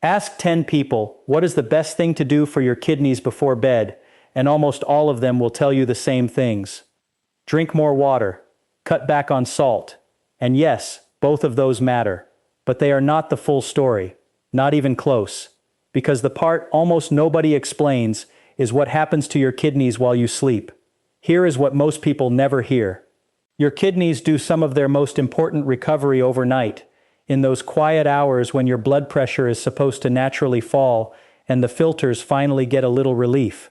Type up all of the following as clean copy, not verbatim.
Ask 10 people, what is the best thing to do for your kidneys before bed, and almost all of them will tell you the same things. Drink more water, cut back on salt, and yes, both of those matter, but they are not the full story, not even close, because the part almost nobody explains is what happens to your kidneys while you sleep. Here is what most people never hear. Your kidneys do some of their most important recovery overnight, in those quiet hours when your blood pressure is supposed to naturally fall and the filters finally get a little relief.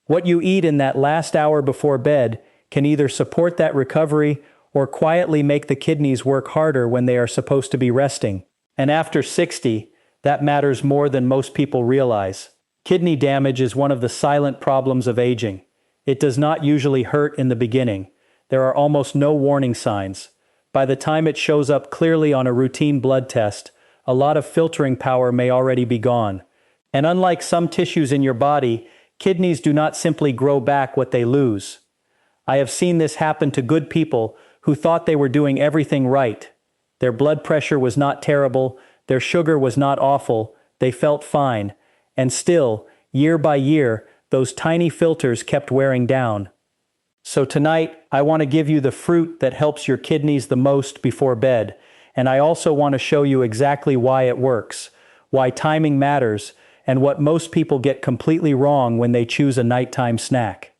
What you eat in that last hour before bed can either support that recovery or quietly make the kidneys work harder when they are supposed to be resting. And after 60, that matters more than most people realize. Kidney damage is one of the silent problems of aging. It does not usually hurt in the beginning. There are almost no warning signs. By the time it shows up clearly on a routine blood test, a lot of filtering power may already be gone. And unlike some tissues in your body, kidneys do not simply grow back what they lose. I have seen this happen to good people who thought they were doing everything right. Their blood pressure was not terrible, their sugar was not awful, they felt fine. And still, year by year, those tiny filters kept wearing down. So tonight, I want to give you the fruit that helps your kidneys the most before bed, and I also want to show you exactly why it works, why timing matters, and what most people get completely wrong when they choose a nighttime snack.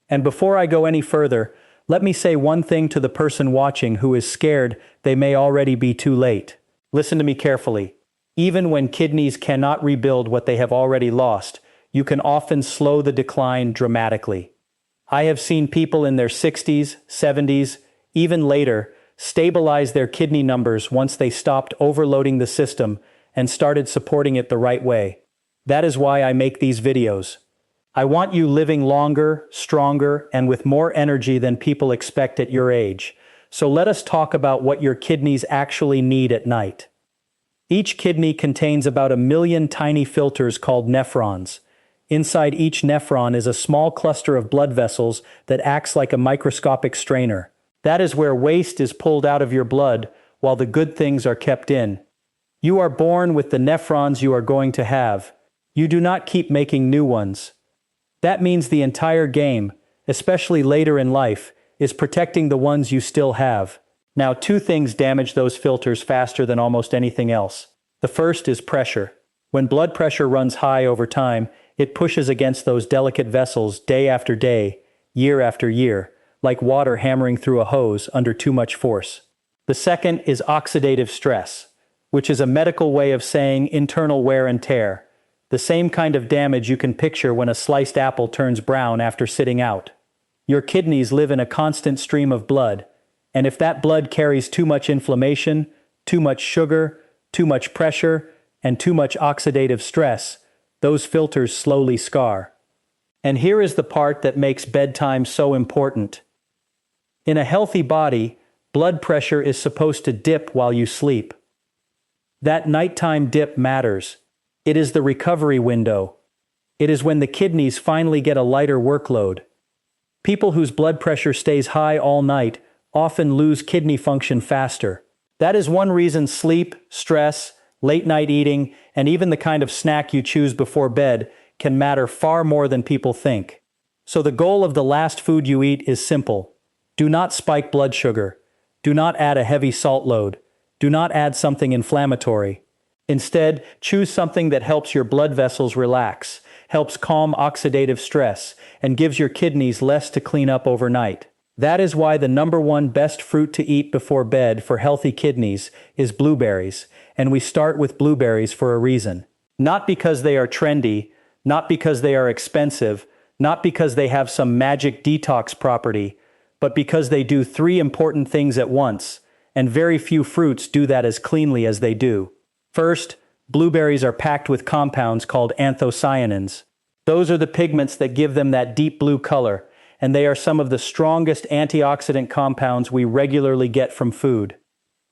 And before I go any further, let me say one thing to the person watching who is scared they may already be too late. Listen to me carefully. Even when kidneys cannot rebuild what they have already lost, you can often slow the decline dramatically. I have seen people in their 60s, 70s, even later, stabilize their kidney numbers once they stopped overloading the system and started supporting it the right way. That is why I make these videos. I want you living longer, stronger, and with more energy than people expect at your age. So let us talk about what your kidneys actually need at night. Each kidney contains about 1 million tiny filters called nephrons. Inside each nephron is a small cluster of blood vessels that acts like a microscopic strainer. That is where waste is pulled out of your blood while the good things are kept in. You are born with the nephrons you are going to have. You do not keep making new ones. That means the entire game, especially later in life, is protecting the ones you still have. Now, two things damage those filters faster than almost anything else. The first is pressure. When blood pressure runs high over time, it pushes against those delicate vessels day after day, year after year, like water hammering through a hose under too much force. The second is oxidative stress, which is a medical way of saying internal wear and tear, the same kind of damage you can picture when a sliced apple turns brown after sitting out. Your kidneys live in a constant stream of blood, and if that blood carries too much inflammation, too much sugar, too much pressure, and too much oxidative stress, those filters slowly scar. And here is the part that makes bedtime so important. In a healthy body, blood pressure is supposed to dip while you sleep. That nighttime dip matters. It is the recovery window. It is when the kidneys finally get a lighter workload. People whose blood pressure stays high all night often lose kidney function faster. That is one reason sleep, stress, late night eating, and even the kind of snack you choose before bed can matter far more than people think. So the goal of the last food you eat is simple. Do not spike blood sugar. Do not add a heavy salt load. Do not add something inflammatory. Instead, choose something that helps your blood vessels relax, helps calm oxidative stress, and gives your kidneys less to clean up overnight. That is why the #1 best fruit to eat before bed for healthy kidneys is blueberries, and we start with blueberries for a reason. Not because they are trendy, not because they are expensive, not because they have some magic detox property, but because they do 3 important things at once, and very few fruits do that as cleanly as they do. First, blueberries are packed with compounds called anthocyanins. Those are the pigments that give them that deep blue color, and they are some of the strongest antioxidant compounds we regularly get from food.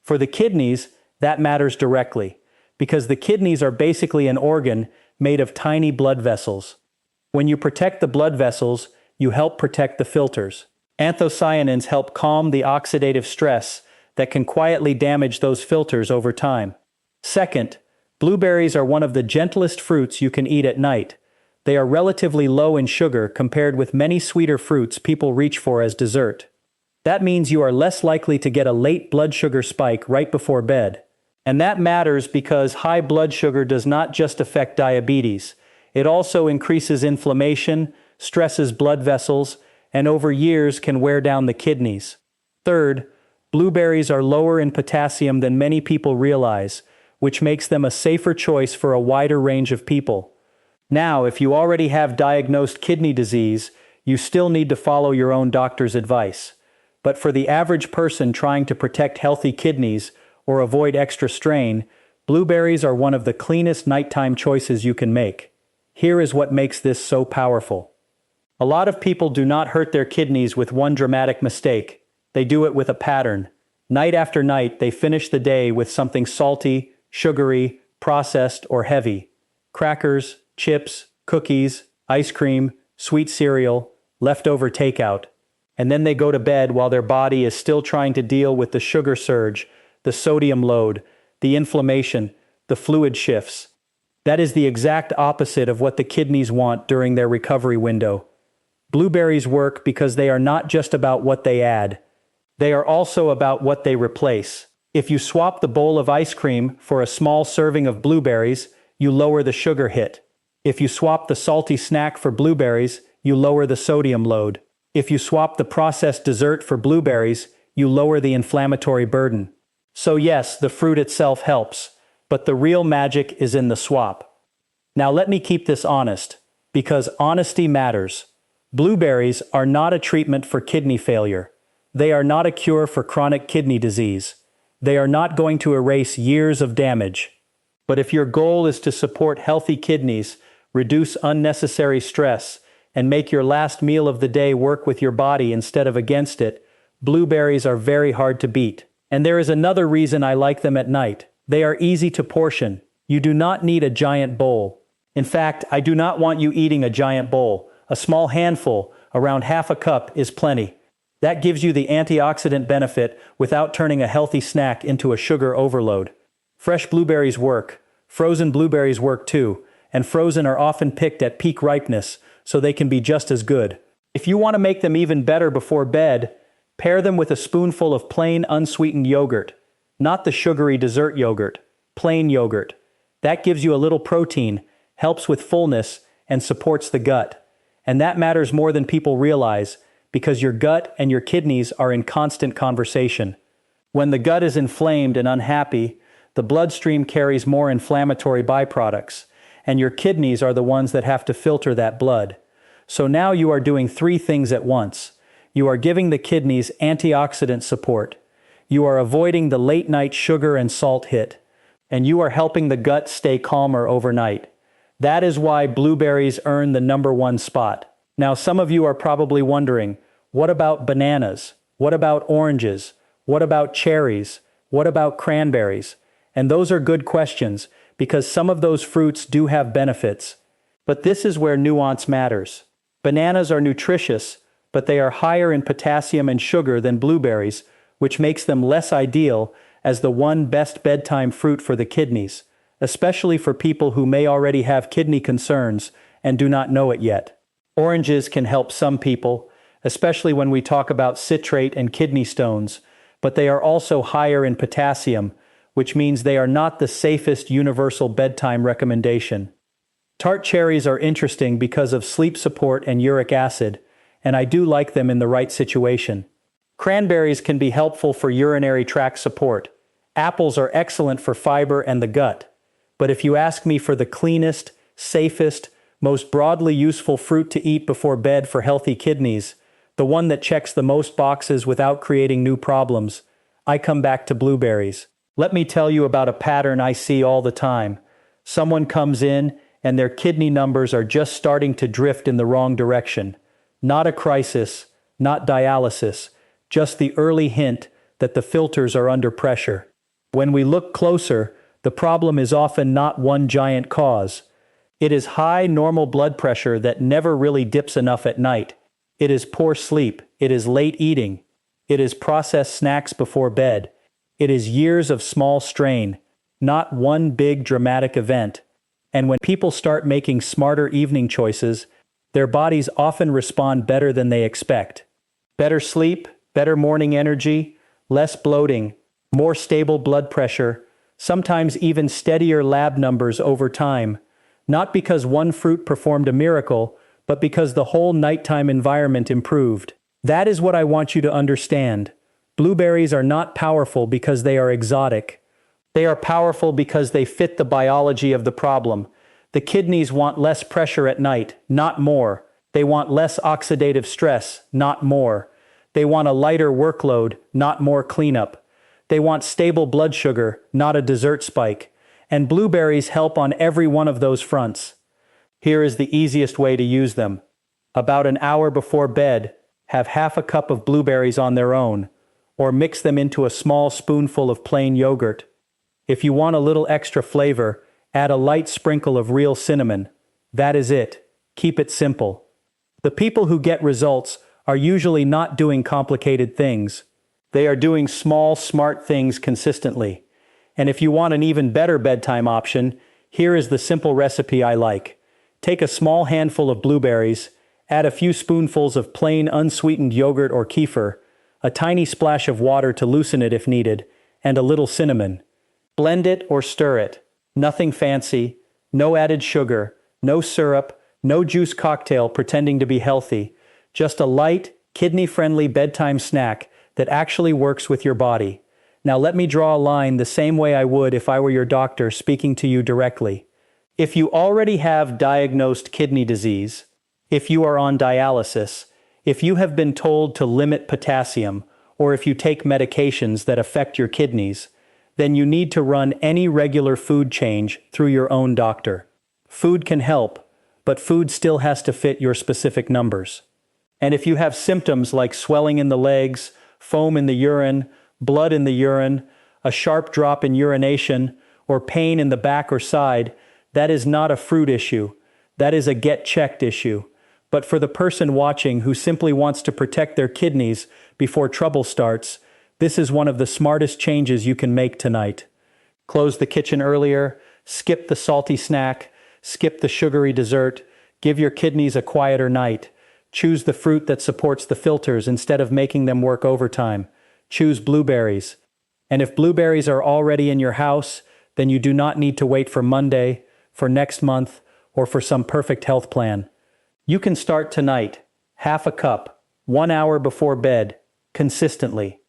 For the kidneys, that matters directly, because the kidneys are basically an organ made of tiny blood vessels. When you protect the blood vessels, you help protect the filters. Anthocyanins help calm the oxidative stress that can quietly damage those filters over time. Second, Blueberries are one of the gentlest fruits you can eat at night. They are relatively low in sugar compared with many sweeter fruits people reach for as dessert. That means you are less likely to get a late blood sugar spike right before bed. And that matters because high blood sugar does not just affect diabetes. It also increases inflammation, stresses blood vessels, and over years can wear down the kidneys. Third, blueberries are lower in potassium than many people realize, which makes them a safer choice for a wider range of people. Now, if you already have diagnosed kidney disease, you still need to follow your own doctor's advice. But for the average person trying to protect healthy kidneys or avoid extra strain, blueberries are one of the cleanest nighttime choices you can make. Here is what makes this so powerful. A lot of people do not hurt their kidneys with one dramatic mistake. They do it with a pattern. Night after night, they finish the day with something salty, sugary, processed, or heavy. Crackers, chips, cookies, ice cream, sweet cereal, leftover takeout. And then they go to bed while their body is still trying to deal with the sugar surge, the sodium load, the inflammation, the fluid shifts. That is the exact opposite of what the kidneys want during their recovery window. Blueberries work because they are not just about what they add. They are also about what they replace. If you swap the bowl of ice cream for a small serving of blueberries, you lower the sugar hit. If you swap the salty snack for blueberries, you lower the sodium load. If you swap the processed dessert for blueberries, you lower the inflammatory burden. So yes, the fruit itself helps, but the real magic is in the swap. Now let me keep this honest, because honesty matters. Blueberries are not a treatment for kidney failure. They are not a cure for chronic kidney disease. They are not going to erase years of damage. But if your goal is to support healthy kidneys, reduce unnecessary stress, and make your last meal of the day work with your body instead of against it, blueberries are very hard to beat. And there is another reason I like them at night. They are easy to portion. You do not need a giant bowl. In fact, I do not want you eating a giant bowl. A small handful, around half a cup, is plenty. That gives you the antioxidant benefit without turning a healthy snack into a sugar overload. Fresh blueberries work. Frozen blueberries work too, and frozen are often picked at peak ripeness, so they can be just as good. If you want to make them even better before bed, pair them with a spoonful of plain unsweetened yogurt. Not the sugary dessert yogurt, plain yogurt. That gives you a little protein, helps with fullness, and supports the gut. And that matters more than people realize, because your gut and your kidneys are in constant conversation. When the gut is inflamed and unhappy, the bloodstream carries more inflammatory byproducts, and your kidneys are the ones that have to filter that blood. So now you are doing three things at once. You are giving the kidneys antioxidant support. You are avoiding the late-night sugar and salt hit. And you are helping the gut stay calmer overnight. That is why blueberries earn the #1 spot. Now, some of you are probably wondering, what about bananas? What about oranges? What about cherries? What about cranberries? And those are good questions, because some of those fruits do have benefits. But this is where nuance matters. Bananas are nutritious, but they are higher in potassium and sugar than blueberries, which makes them less ideal as the one best bedtime fruit for the kidneys, especially for people who may already have kidney concerns and do not know it yet. Oranges can help some people, especially when we talk about citrate and kidney stones, but they are also higher in potassium, which means they are not the safest universal bedtime recommendation. Tart cherries are interesting because of sleep support and uric acid, and I do like them in the right situation. Cranberries can be helpful for urinary tract support. Apples are excellent for fiber and the gut. But if you ask me for the cleanest, safest, most broadly useful fruit to eat before bed for healthy kidneys, the one that checks the most boxes without creating new problems, I come back to blueberries. Let me tell you about a pattern I see all the time. Someone comes in and their kidney numbers are just starting to drift in the wrong direction. Not a crisis, not dialysis, just the early hint that the filters are under pressure. When we look closer, the problem is often not one giant cause. It is high normal blood pressure that never really dips enough at night. It is poor sleep. It is late eating. It is processed snacks before bed. It is years of small strain. not one big dramatic event. And when people start making smarter evening choices, their bodies often respond better than they expect. Better sleep, better morning energy, less bloating, more stable blood pressure, sometimes even steadier lab numbers over time. Not because one fruit performed a miracle, but because the whole nighttime environment improved. That is what I want you to understand. Blueberries are not powerful because they are exotic. They are powerful because they fit the biology of the problem. The kidneys want less pressure at night, not more. They want less oxidative stress, not more. They want a lighter workload, not more cleanup. They want stable blood sugar, not a dessert spike. And blueberries help on every one of those fronts. Here is the easiest way to use them. About an hour before bed, have half a cup of blueberries on their own, or mix them into a small spoonful of plain yogurt. If you want a little extra flavor, add a light sprinkle of real cinnamon. That is it. Keep it simple. The people who get results are usually not doing complicated things. They are doing small, smart things consistently. And if you want an even better bedtime option, here is the simple recipe I like. Take a small handful of blueberries, add a few spoonfuls of plain unsweetened yogurt or kefir, a tiny splash of water to loosen it if needed, and a little cinnamon. Blend it or stir it. Nothing fancy, no added sugar, no syrup, no juice cocktail pretending to be healthy. Just a light, kidney-friendly bedtime snack that actually works with your body. Now let me draw a line the same way I would if I were your doctor speaking to you directly. If you already have diagnosed kidney disease, if you are on dialysis, if you have been told to limit potassium, or if you take medications that affect your kidneys, then you need to run any regular food change through your own doctor. Food can help, but food still has to fit your specific numbers. And if you have symptoms like swelling in the legs, foam in the urine, blood in the urine, a sharp drop in urination, or pain in the back or side, that is not a fruit issue. That is a get-checked issue. But for the person watching who simply wants to protect their kidneys before trouble starts, this is one of the smartest changes you can make tonight. Close the kitchen earlier, skip the salty snack, skip the sugary dessert, give your kidneys a quieter night. Choose the fruit that supports the filters instead of making them work overtime. Choose blueberries. And if blueberries are already in your house, then you do not need to wait for Monday, for next month, or for some perfect health plan. You can start tonight, half a cup, 1 hour before bed, consistently.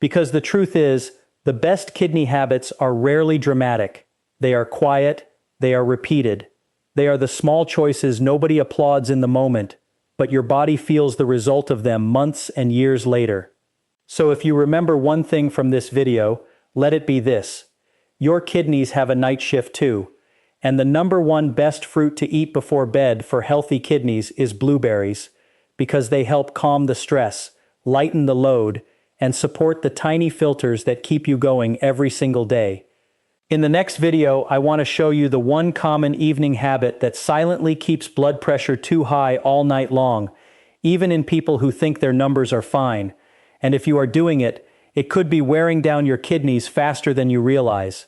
Because the truth is, the best kidney habits are rarely dramatic. They are quiet, they are repeated. They are the small choices nobody applauds in the moment, but your body feels the result of them months and years later. So if you remember one thing from this video, let it be this. Your kidneys have a night shift too. And the number one best fruit to eat before bed for healthy kidneys is blueberries, because they help calm the stress, lighten the load, and support the tiny filters that keep you going every single day. In the next video, I want to show you the one common evening habit that silently keeps blood pressure too high all night long, even in people who think their numbers are fine. And if you are doing it, it could be wearing down your kidneys faster than you realize.